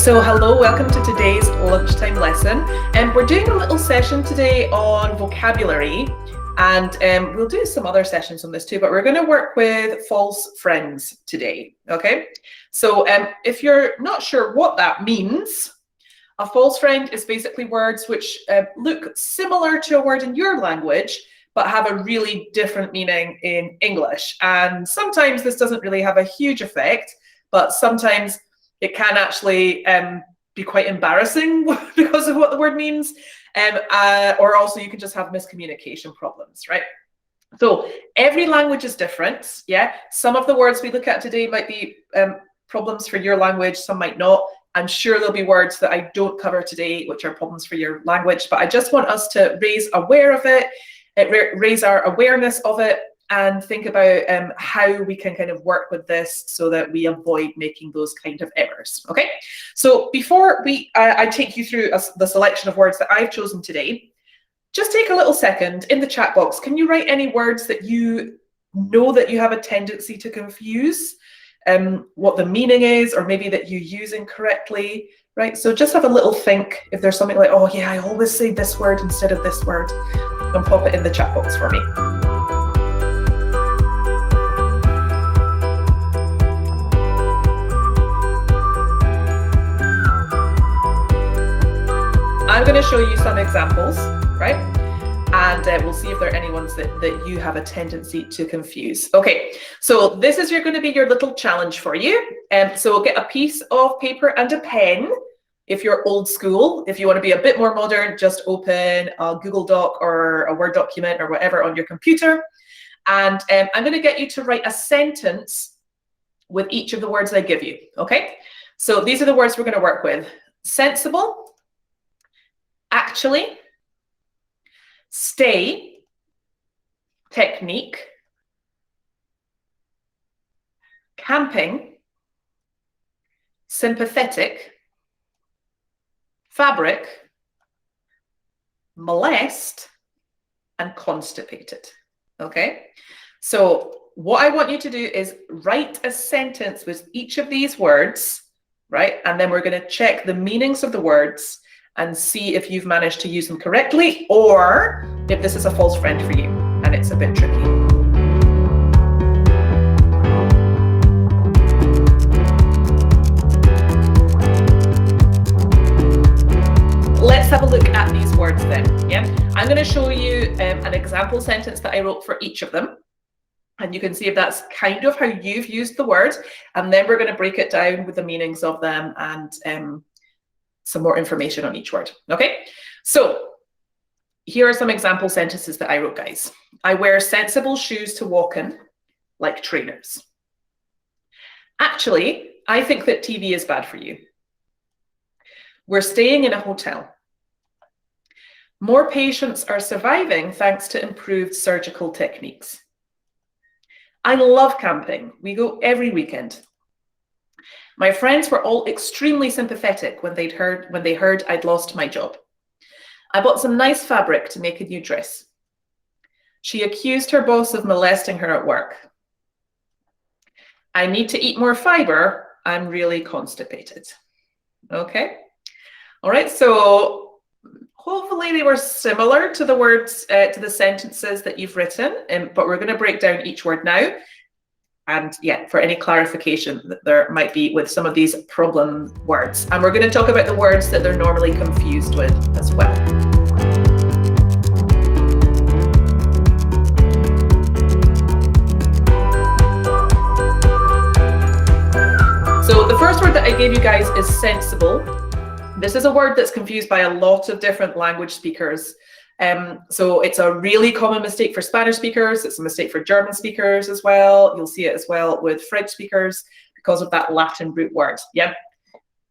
So hello, welcome to today's lunchtime lesson. And we're doing a little session today on vocabulary, and we'll do some other sessions on this too, but we're going to work with false friends today, okay? So if you're not sure what that means, a false friend is basically words which look similar to a word in your language, but have a really different meaning in English. And sometimes this doesn't really have a huge effect, but sometimes it can actually be quite embarrassing because of what the word means, or also you can just have miscommunication problems, right? So every language is different, yeah? Some of the words we look at today might be problems for your language, some might not. I'm sure there'll be words that I don't cover today which are problems for your language, but I just want us to raise our awareness of it, and think about how we can kind of work with this so that we avoid making those kind of errors, okay? So before I take you through the selection of words that I've chosen today, just take a little second in the chat box. Can you write any words that you know that you have a tendency to confuse, what the meaning is, or maybe that you use incorrectly, right? So just have a little think if there's something like, oh yeah, I always say this word instead of this word, and pop it in the chat box for me. I'm going to show you some examples, right? And we'll see if there are any ones that you have a tendency to confuse. Okay, so this is going to be your little challenge for you. So get a piece of paper and a pen. If you're old school, if you want to be a bit more modern, just open a Google Doc or a Word document or whatever on your computer. And I'm going to get you to write a sentence with each of the words I give you, okay? So these are the words we're going to work with. Sensible, actually, stay, technique, camping, sympathetic, fabric, molest, and constipated, okay? So what I want you to do is write a sentence with each of these words, right? And then we're going to check the meanings of the words and see if you've managed to use them correctly, or if this is a false friend for you and it's a bit tricky. Let's have a look at these words then, yeah? I'm going to show you an example sentence that I wrote for each of them, and you can see if that's kind of how you've used the word, and then we're going to break it down with the meanings of them and some more information on each word, okay? So here are some example sentences that I wrote, guys. I wear sensible shoes to walk in, like trainers. Actually, I think that TV is bad for you. We're staying in a hotel. More patients are surviving thanks to improved surgical techniques. I love camping. We go every weekend. My friends were all extremely sympathetic when they heard I'd lost my job. I bought some nice fabric to make a new dress. She accused her boss of molesting her at work. I need to eat more fiber. I'm really constipated. Okay. All right. So hopefully they were similar to the words, to the sentences that you've written, but we're going to break down each word now. And yeah, for any clarification that there might be with some of these problem words. And we're going to talk about the words that they're normally confused with as well. So the first word that I gave you guys is sensible. This is a word that's confused by a lot of different language speakers. So it's a really common mistake for Spanish speakers. It's a mistake for German speakers as well. You'll see it as well with French speakers because of that Latin root word. Yeah.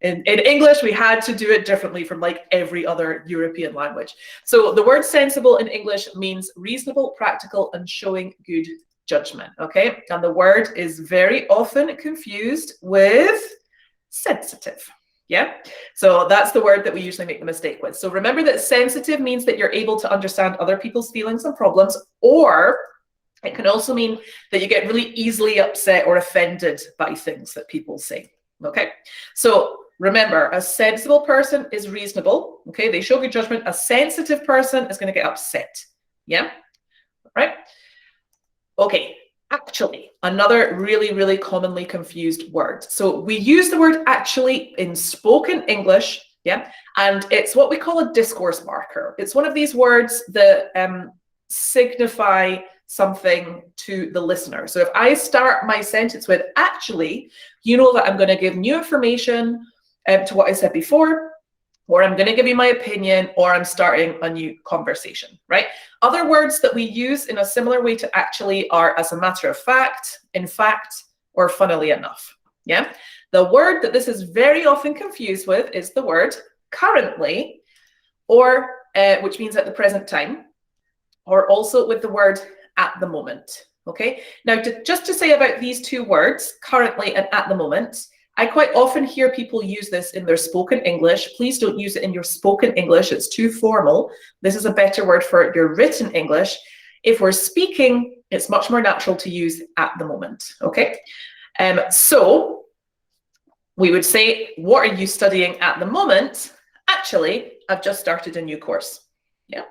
In English, we had to do it differently from like every other European language. So the word sensible in English means reasonable, practical, and showing good judgment. Okay. And the word is very often confused with sensitive. Yeah, so that's the word that we usually make the mistake with. So remember that sensitive means that you're able to understand other people's feelings and problems, or it can also mean that you get really easily upset or offended by things that people say. Okay, so Remember, a sensible person is reasonable. Okay, they show good judgment. A sensitive person is going to get upset. Yeah, right? Okay, actually, another really, really commonly confused word. So we use the word actually in spoken English, yeah, and it's what we call a discourse marker. It's one of these words that signify something to the listener. So if I start my sentence with actually, you know that I'm going to give new information to what I said before, or I'm going to give you my opinion, or I'm starting a new conversation, right? Other words that we use in a similar way to actually are as a matter of fact, in fact, or funnily enough, yeah? The word that this is very often confused with is the word currently, or which means at the present time, or also with the word at the moment, okay? Now, just to say about these two words, currently and at the moment, I quite often hear people use this in their spoken English. Please don't use it in your spoken English. It's too formal. This is a better word for your written English. If we're speaking, it's much more natural to use at the moment, okay? So we would say, what are you studying at the moment? Actually, I've just started a new course, yeah?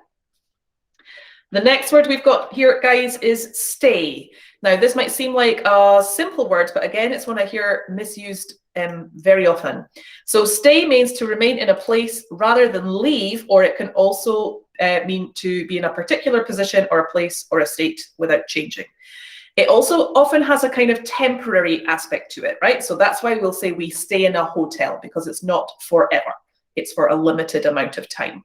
The next word we've got here, guys, is stay. Now, this might seem like a simple word, but again, it's one I hear misused very often. So stay means to remain in a place rather than leave, or it can also mean to be in a particular position or a place or a state without changing. It also often has a kind of temporary aspect to it, right? So that's why we'll say we stay in a hotel, because it's not forever. It's for a limited amount of time.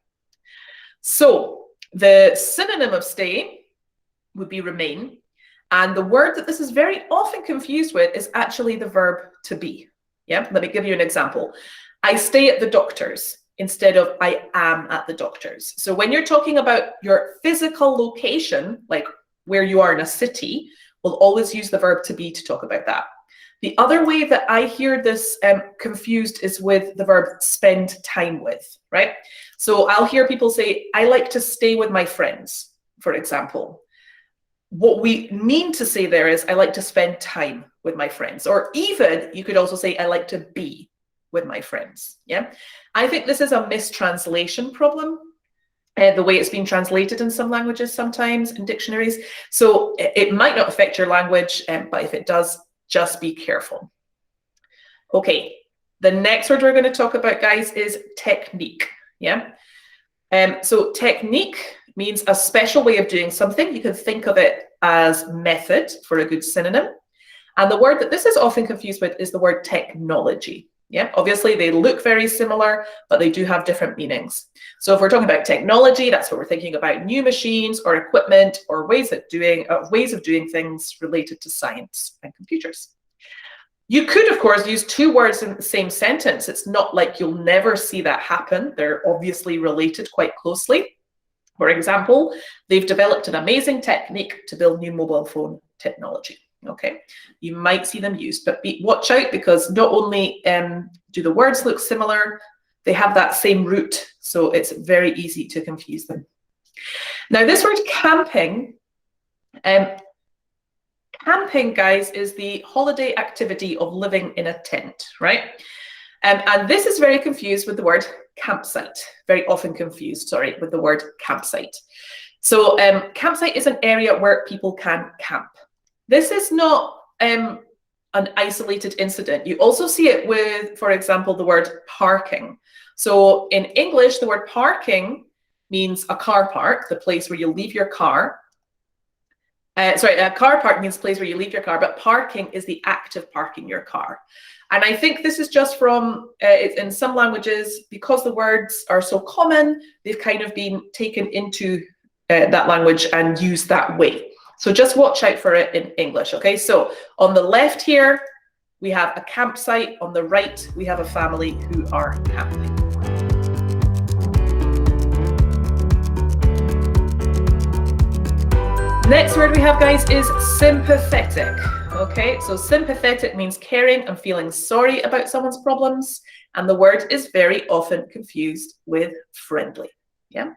So the synonym of stay would be remain. And the word that this is very often confused with is actually the verb to be. Yeah, let me give you an example. I stay at the doctor's instead of I am at the doctor's. So when you're talking about your physical location, like where you are in a city, we'll always use the verb to be to talk about that. The other way that I hear this confused is with the verb spend time with, right? So I'll hear people say, I like to stay with my friends, for example. What we mean to say there is, I like to spend time with my friends. Or even, you could also say, I like to be with my friends, yeah? I think this is a mistranslation problem, the way it's been translated in some languages sometimes, in dictionaries. So it might not affect your language, but if it does, just be careful. Okay, the next word we're going to talk about, guys, is technique, yeah? So technique means a special way of doing something. You can think of it as method for a good synonym. And the word that this is often confused with is the word technology. Yeah, obviously they look very similar, but they do have different meanings. So if we're talking about technology, that's what we're thinking about: new machines or equipment or ways of doing things related to science and computers. You could, of course, use two words in the same sentence. It's not like you'll never see that happen. They're obviously related quite closely. For example, they've developed an amazing technique to build new mobile phone technology. Okay, you might see them used, but watch out, because not only do the words look similar, they have that same root, so it's very easy to confuse them. Now, this word camping, camping, guys, is the holiday activity of living in a tent, right? And this is very confused with the word campsite, very often confused, sorry, with the word campsite. So campsite is an area where people can camp. This is not an isolated incident. You also see it with, for example, the word parking. So in English, the word parking means a car park, the place where you leave your car. A car park means a place where you leave your car, but parking is the act of parking your car. And I think this is just from, in some languages, because the words are so common, they've kind of been taken into that language and used that way. So just watch out for it in English, okay? So on the left here, we have a campsite. On the right, we have a family who are camping. Next word we have, guys, is sympathetic. Okay, so sympathetic means caring and feeling sorry about someone's problems. And the word is very often confused with friendly, yeah?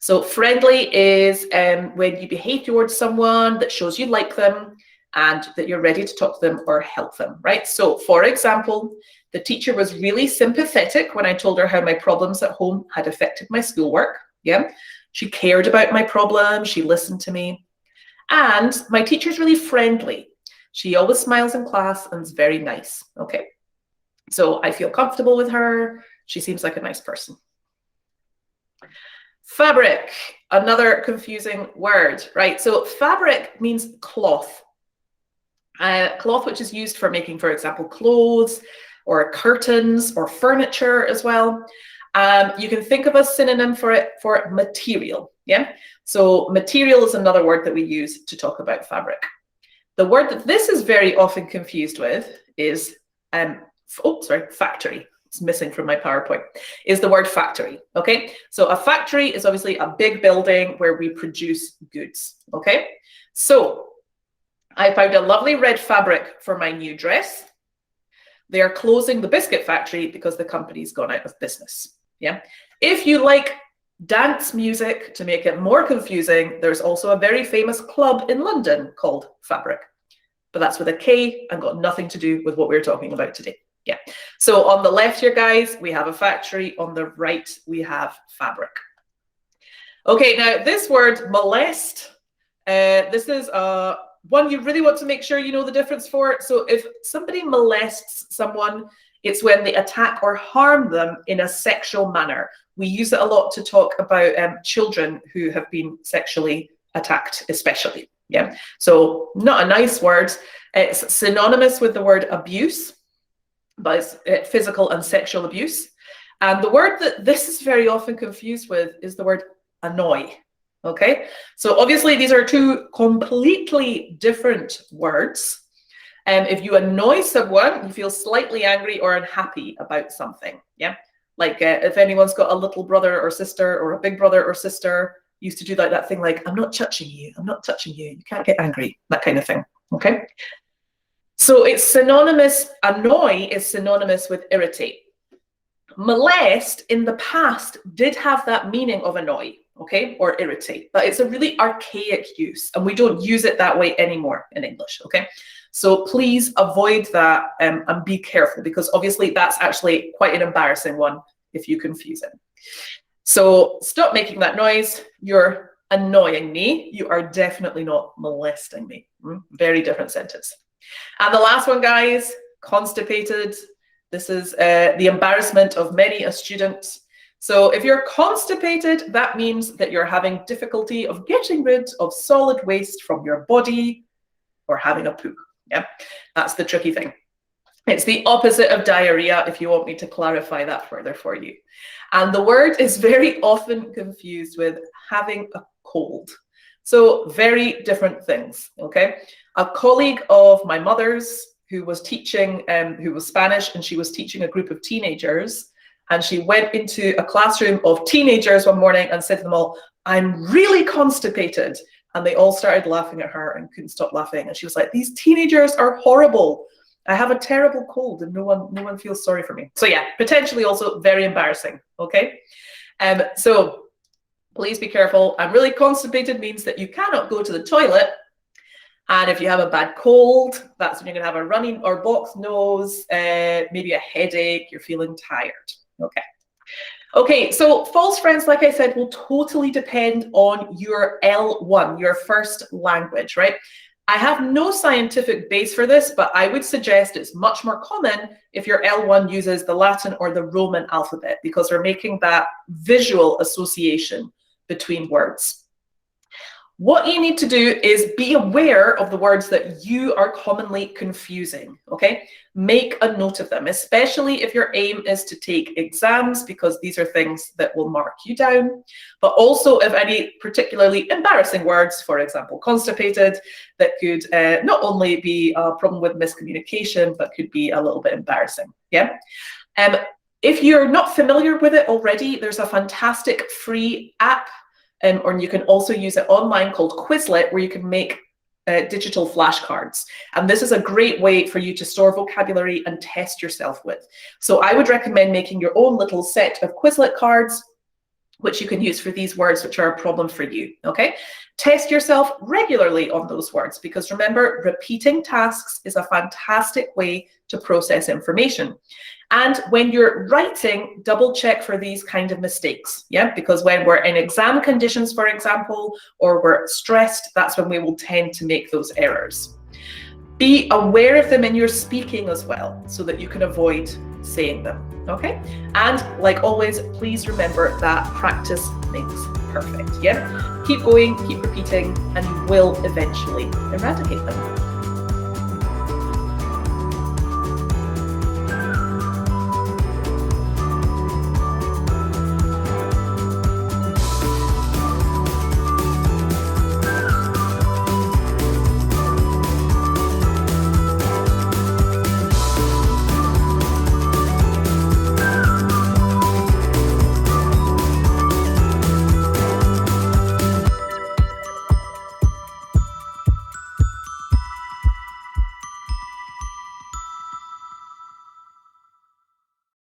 So friendly is when you behave towards someone that shows you like them, and that you're ready to talk to them or help them, right? So for example, the teacher was really sympathetic when I told her how my problems at home had affected my schoolwork. Yeah, she cared about my problem, she listened to me. And my teacher's really friendly. She always smiles in class and is very nice. Okay, so I feel comfortable with her. She seems like a nice person. Fabric, another confusing word, right? So fabric means cloth. Cloth which is used for making, for example, clothes or curtains or furniture as well. You can think of a synonym for it for material, yeah? So material is another word that we use to talk about fabric. The word that this is very often confused with is, factory. It's missing from my PowerPoint, is the word factory, okay? So a factory is obviously a big building where we produce goods, okay? So I found a lovely red fabric for my new dress. They are closing the biscuit factory because the company's gone out of business, yeah? If you like dance music, to make it more confusing, there's also a very famous club in London called Fabric, but that's with a K and got nothing to do with what we're talking about today. Yeah, so on the left here, guys, we have a factory. On the right, we have fabric. Okay, now this word molest, this is one you really want to make sure you know the difference for. So if somebody molests someone, it's when they attack or harm them in a sexual manner. We use it a lot to talk about children who have been sexually attacked, especially. Yeah, so not a nice word. It's synonymous with the word abuse, but it's physical and sexual abuse. And the word that this is very often confused with is the word annoy. Okay, so obviously these are two completely different words. If you annoy someone, you feel slightly angry or unhappy about something. Yeah, like if anyone's got a little brother or sister or a big brother or sister, used to do like that thing like, I'm not touching you, I'm not touching you, you can't get angry, that kind of thing. Okay, so it's synonymous, annoy is synonymous with irritate. Molest in the past did have that meaning of annoy, okay, or irritate, but it's a really archaic use and we don't use it that way anymore in English, okay? So please avoid that and be careful, because obviously that's actually quite an embarrassing one if you confuse it. So stop making that noise. You're annoying me. You are definitely not molesting me. Very different sentence. And the last one, guys, constipated. This is the embarrassment of many a student. So if you're constipated, that means that you're having difficulty of getting rid of solid waste from your body or having a poo. Yeah, that's the tricky thing. It's the opposite of diarrhea, if you want me to clarify that further for you. And the word is very often confused with having a cold. So very different things, okay? A colleague of my mother's who was teaching, who was Spanish, and she was teaching a group of teenagers, and she went into a classroom of teenagers one morning and said to them all, I'm really constipated. And they all started laughing at her and couldn't stop laughing. And she was like, these teenagers are horrible. I have a terrible cold and no one feels sorry for me. So yeah, potentially also very embarrassing, okay? So please be careful. I'm really constipated means that you cannot go to the toilet. And if you have a bad cold, that's when you're gonna have a running or boxed nose, maybe a headache, you're feeling tired, okay? Okay, so false friends, like I said, will totally depend on your L1, your first language, right? I have no scientific base for this, but I would suggest it's much more common if your L1 uses the Latin or the Roman alphabet, because we're making that visual association between words. What you need to do is be aware of the words that you are commonly confusing, okay? Make a note of them, especially if your aim is to take exams, because these are things that will mark you down. But also if any particularly embarrassing words, for example, constipated, that could not only be a problem with miscommunication, but could be a little bit embarrassing, yeah? If you're not familiar with it already, there's a fantastic free app, or you can also use it online called Quizlet, where you can make digital flashcards. And this is a great way for you to store vocabulary and test yourself with. So I would recommend making your own little set of Quizlet cards, which you can use for these words which are a problem for you, okay? Test yourself regularly on those words, because remember, repeating tasks is a fantastic way to process information. And when you're writing, double check for these kind of mistakes, yeah? Because when we're in exam conditions, for example, or we're stressed, that's when we will tend to make those errors. Be aware of them in your speaking as well, so that you can avoid saying them, okay? And like always, please remember that practice makes perfect, yeah? Keep going, keep repeating, and you will eventually eradicate them.